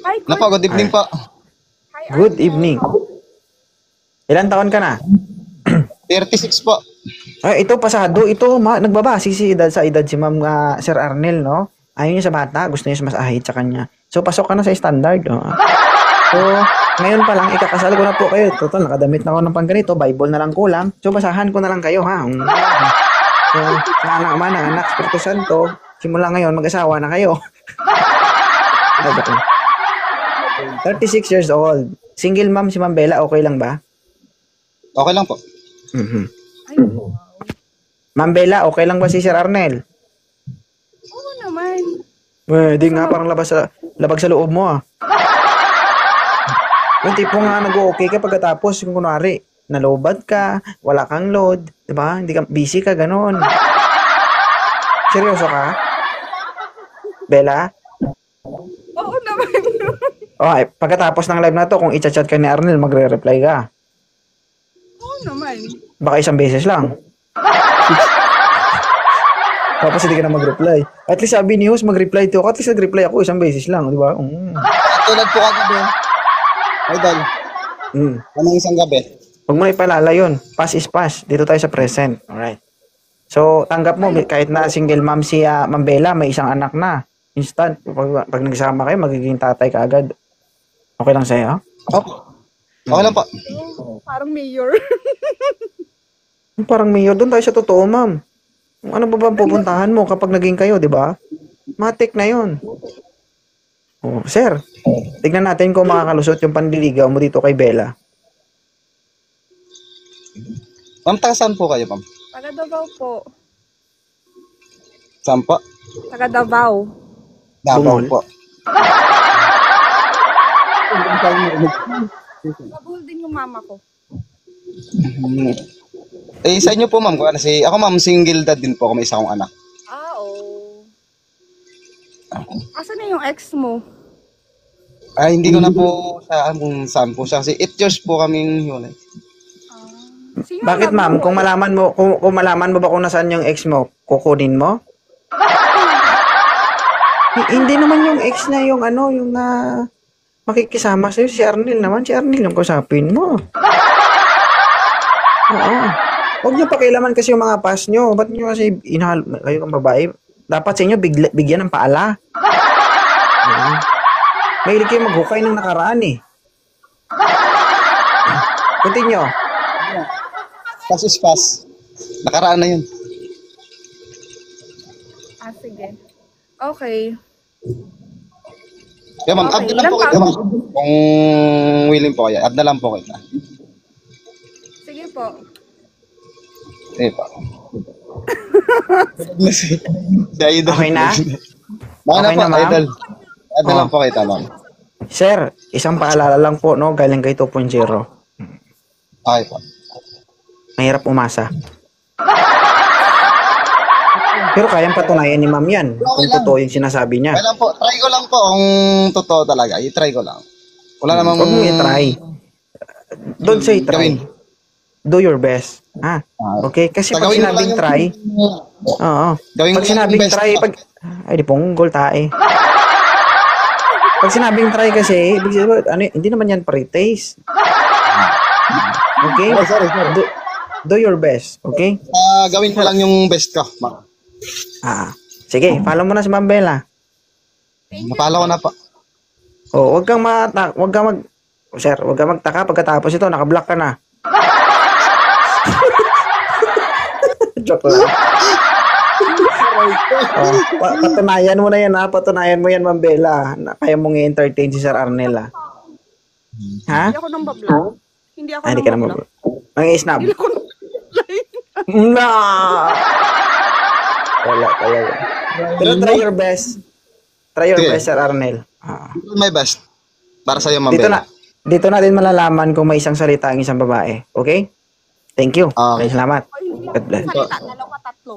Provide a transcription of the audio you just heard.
Hi, Napo, good evening po. Hi, Good Arnel. evening. Ilan taon ka na? 36 po. Ay, ito pasado. Ito, nagbabase sa edad si Ma'am Sir Arnel, no? Ayaw niya sa bata. Gusto niya mas ahit sa kanya. So, pasok ka na sa standard. No? So, ngayon pa lang, ikakasal ko na po kayo. Total, nakadamit na ako ng pangganito. Bible na lang kulang. So, basahan ko na lang kayo, ha? So, sa anak, Ama, ng Anak, Espiritu Santo, simula ngayon, mag-asawa na kayo. 36 years old. Single mom si Ma'am Bella, okay lang ba? Okay lang po. Mhm. Ay, wow. Ma'am Bella, okay lang ba si Sir Arnel? Oo naman. Di nga parang labag sa loob mo ah. Yung tipo nga nag-okay ka pagkatapos yung kunwari, nalobad ka, wala kang load, di ba? Hindi ka busy ka ganon. Seryoso ka? Bella? Oo naman. Okay, pagkatapos ng live na to, kung i-chat ka ni Arnel, magre-reply ka. Oo naman. Baka isang beses lang. Tapos hindi ka na mag-reply. At least sabi ni host, mag-reply to ako. At least nag-reply ako isang beses lang, di ba? Tulad po kagabi. Idol, anong isang gabi? Huwag mo na ipalala yun. Past is past. Dito tayo sa present. Alright. So, tanggap mo, kahit na single mom si Ma'am Bella, may isang anak na. Instant. Pag nagsama kayo, magiging tatay ka agad. Okay lang sa'yo? Okay lang po. Parang mayor. Parang mayor, doon tayo sa totoo, ma'am. Ano ba bang pupuntahan mo kapag naging kayo, di ba? Matik na yun. Oh, sir, tignan natin kung makakalusot yung panliligaw mo dito kay Bella. Ma'am, taga saan po kayo, ma'am? Taga Davao po. Saan po? Taga Davao. Davao Bungol. po. Kabul din yung mama ko. Eh, sa inyo po, ma'am. Ako, ma'am, single dad din po. Ako may isa akong anak. Ah, oo. Asan na yung ex mo? Ay, hindi ko na po kung saan po siya. Kasi 8 years po kaming yun. Sino Bakit love ma'am, mo? kung malaman mo ba kung nasaan yung ex mo, kukunin mo? Hindi naman yung ex na yung yung makikisama sa'yo. Si Arnel naman. Si Arnel yung kusapin mo. Oo. Huwag niyo pakialaman kasi yung mga past nyo. Ba't niyo kasi kayo kang babae? Dapat sa inyo bigyan ng paala. Mahilig kayo maghukay ng nakaraan eh. Continue. Pass is pass. Nakaraan na yun. Ah, sige. Okay. Kaya ma'am, Okay, add na lang po ilan kita, pa? ma'am. Kung willing po kayo, add na lang po kita. Sige po. Eh pa. Si Idol. Okay na? Baka na Okay po, na, ma'am? Idol. Add na Oh. lang po kita, ma'am. Sir, isang paalala lang po, no? Galing kay 2.0. Okay po. Mahirap umasa. Pero kayang patunayan ni ma'am yan kung totoo yung sinasabi niya. Kaya lang po, try ko lang po kung totoo talaga. I-try ko lang. Wala namang... Huwag mong i-try. Don't say try. Do your best. Okay? Kasi pag Gagawin ko lang sinabing yung- try, oo. Gawin ko Pag lang sinabing yung best try, ko. ay, di punggol tae. Pag sinabing try kasi, ibig sabihin, hindi naman yan pre-taste. Okay? Sorry. Do your best. Okay? Gawin ko lang yung best ko, ma'am. Sige, follow mo na si Ma'am Bella. Napala ko na po. Oh, wag kang Sir, wag kang magtaka pagkatapos ito, naka-block ka na. Joke lang. Patunayan mo na yan ha. Patunayan mo yan, Ma'am Bella. Na kaya mong i-entertain si Sir Arnel ha. Ha? Hindi ako nang babla. Hindi ako Hindi nang ka na babla. Mang-i-snap. Hindi ako nang Na! Wala talaga. Pero try your best. Try your Sige. best, Sir Arnel. My best. Para sa'yo, ma'am. Dito natin malalaman kung may isang salita ang isang babae. Okay? Thank you. Okay. Salamat. Hindi God bless. ako salita. Dalawa, tatlo.